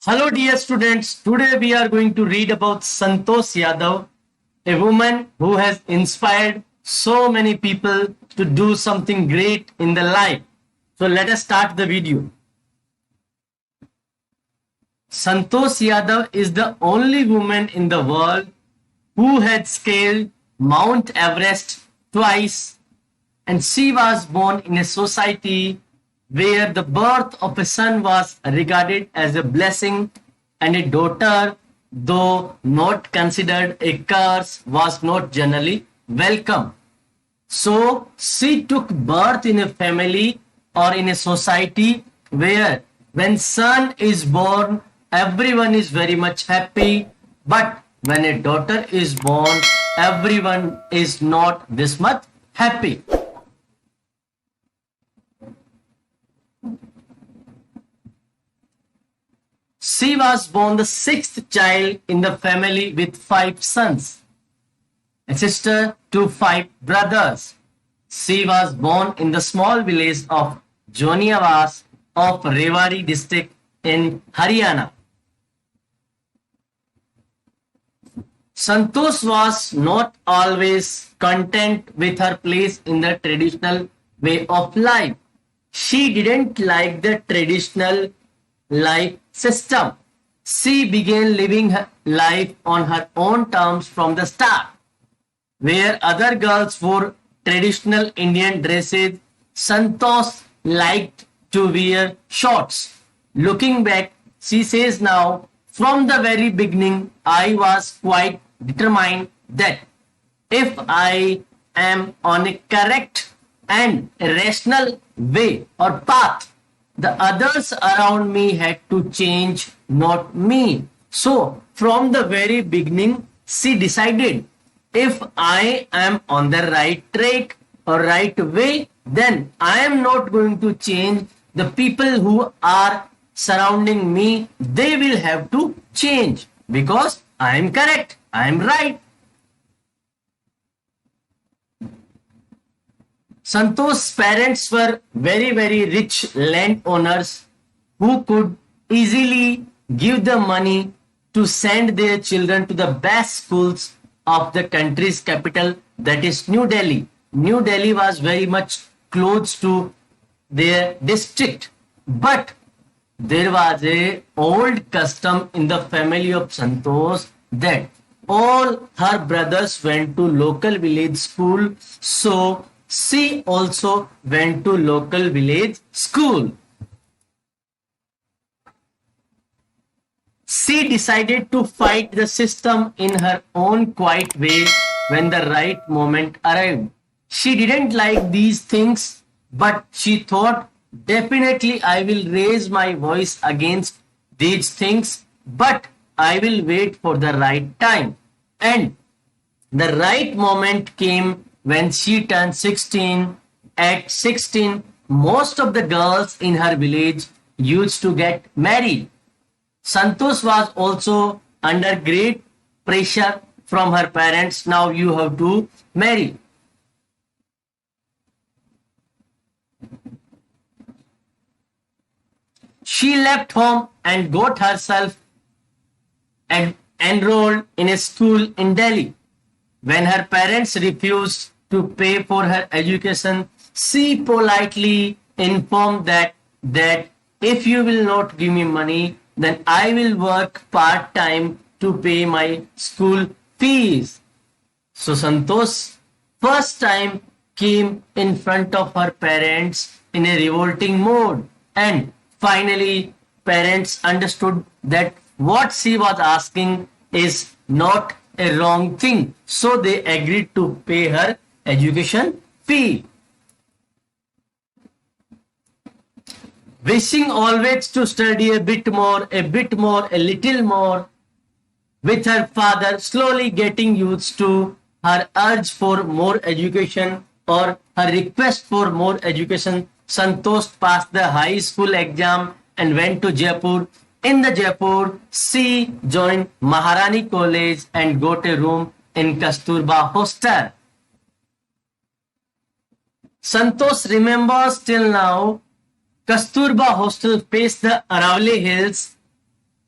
Hello, dear students. Today we are going to read about Santosh Yadav, a woman who has inspired so many people to do something great in their life. So let us start the video. Santosh Yadav is the only woman in the world who had scaled Mount Everest twice, and she was born in a society where the birth of a son was regarded as a blessing and a daughter, though not considered a curse, was not generally welcome. So she took birth in a family or in a society where when son is born, everyone is very much happy, but when a daughter is born, everyone is not this much happy. She was born the sixth child in the family with 5 sons, a sister to 5 brothers. She was born in the small village of Joniawas of Rewari district in Haryana. Santosh was not always content with her place in the traditional way of life. She didn't like the traditional life system. She began living her life on her own terms from the start. Where other girls wore traditional Indian dresses, Santosh liked to wear shorts. Looking back, she says now, from the very beginning, I was quite determined that if I am on a correct and a rational way or path, the others around me had to change, not me. So, from the very beginning, she decided if I am on the right track or right way, then I am not going to change. The people who are surrounding me, they will have to change because I am correct, I am right. Santosh's parents were very rich landowners who could easily give the money to send their children to the best schools of the country's capital, that is New Delhi. New Delhi was very much close to their district, but there was a old custom in the family of Santosh that all her brothers went to local village school, so she also went to local village school. She decided to fight the system in her own quiet way when the right moment arrived. She didn't like these things, but she thought, definitely I will raise my voice against these things, but I will wait for the right time. And the right moment came when she turned 16. At 16, most of the girls in her village used to get married. Santosh was also under great pressure from her parents. Now you have to marry. She left home and got herself enrolled in a school in Delhi. When her parents refused to pay for her education, she politely informed that if you will not give me money, then I will work part-time to pay my school fees. So Santosh first time came in front of her parents in a revolting mode, and finally parents understood that what she was asking is not a wrong thing. So they agreed to pay her education fee. Wishing always to study a bit more, a little more, with her father slowly getting used to her urge for more education or her request for more education, Santosh passed the high school exam and went to Jaipur. In the Jaipur, she joined Maharani College and got a room in Kasturba Hostel. Santosh remembers till now Kasturba Hostel faced the Aravalli Hills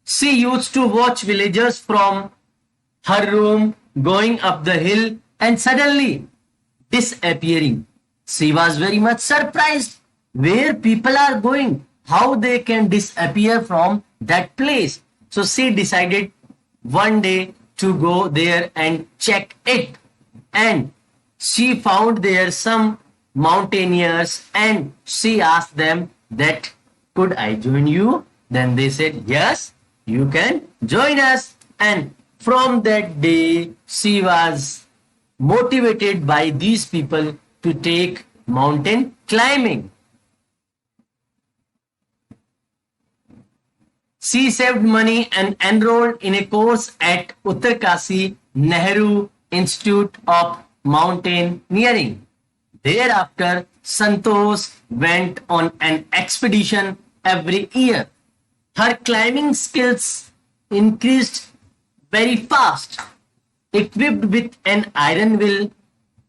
She used to watch villagers from her room going up the hill and suddenly disappearing. She was very much surprised where people are going, how they can disappear from that place. So she decided one day to go there and check it. And she found there some mountaineers and she asked them that could I join you? Then they said yes, you can join us. And from that day she was motivated by these people to take mountain climbing. She saved money and enrolled in a course at Uttarkasi Nehru Institute of Mountaineering. Thereafter, Santosh went on an expedition every year. Her climbing skills increased very fast. Equipped with an iron will,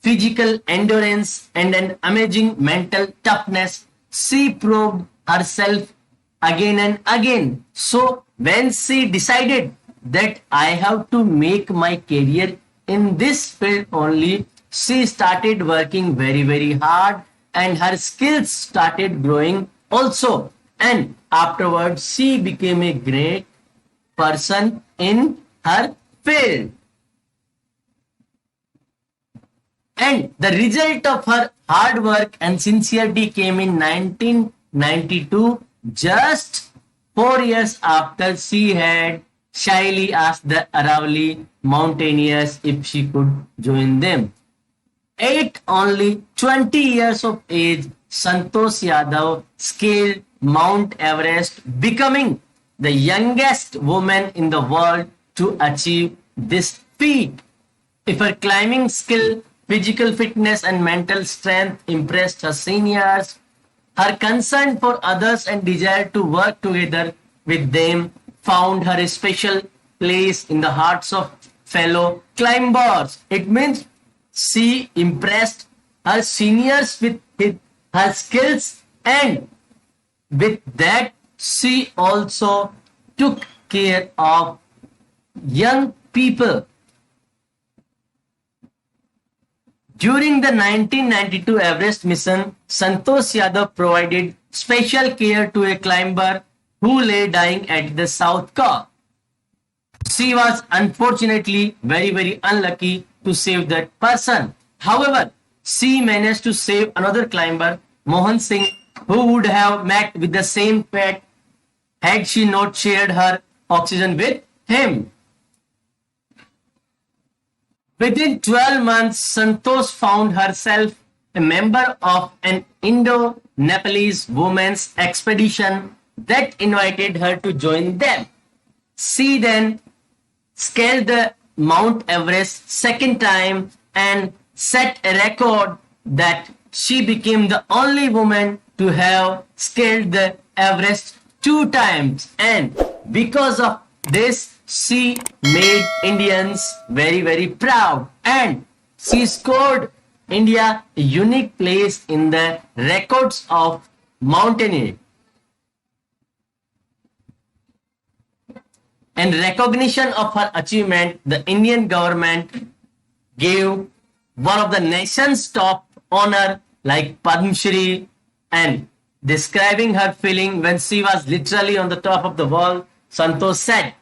physical endurance, and an amazing mental toughness, she proved herself again and again. So when she decided that I have to make my career in this field only, she started working very hard and her skills started growing also. And afterwards, she became a great person in her field. And the result of her hard work and sincerity came in 1992, just 4 years after she had shyly asked the Aravalli mountaineers if she could join them. At only 20 years of age, Santosh Yadav scaled Mount Everest, becoming the youngest woman in the world to achieve this feat. If her climbing skill, physical fitness, and mental strength impressed her seniors, her concern for others and desire to work together with them found her a special place in the hearts of fellow climbers. It means she impressed her seniors with her skills, and with that she also took care of young people. During the 1992 Everest mission, Santosh Yadav provided special care to a climber who lay dying at the south core. She was unfortunately very unlucky to save that person. However, she managed to save another climber, Mohan Singh, who would have met with the same fate had she not shared her oxygen with him. Within 12 months, Santosh found herself a member of an Indo-Nepalese women's expedition that invited her to join them. She then scaled the Mount Everest second time and set a record that she became the only woman to have scaled the Everest 2 times, and because of this she made Indians very proud, and she scored India a unique place in the records of mountaineering. In recognition of her achievement, the Indian government gave one of the nation's top honor like Padma Shri, and describing her feeling when she was literally on the top of the world, Santosh said,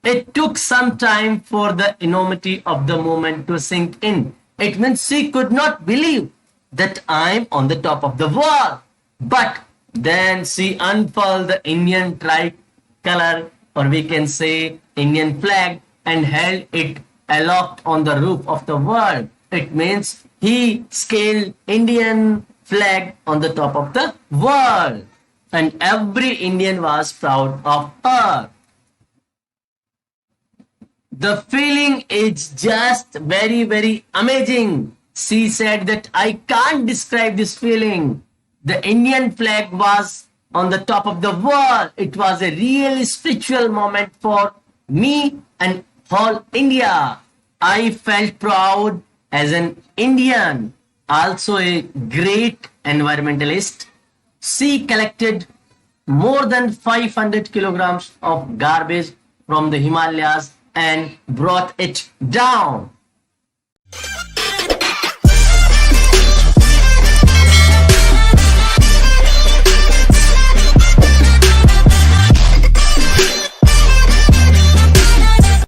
"It took some time for the enormity of the moment to sink in. It means she could not believe that I'm on the top of the world. But then she unfurled the Indian tricolor, or we can say Indian flag, and held it aloft on the roof of the world. It means he scaled Indian flag on the top of the world. And every Indian was proud of her. The feeling is just very amazing. She said that I can't describe this feeling. The Indian flag was on the top of the world. It was a really spiritual moment for me and whole India. I felt proud as an Indian, also a great environmentalist. She collected more than 500 kilograms of garbage from the Himalayas and brought it down.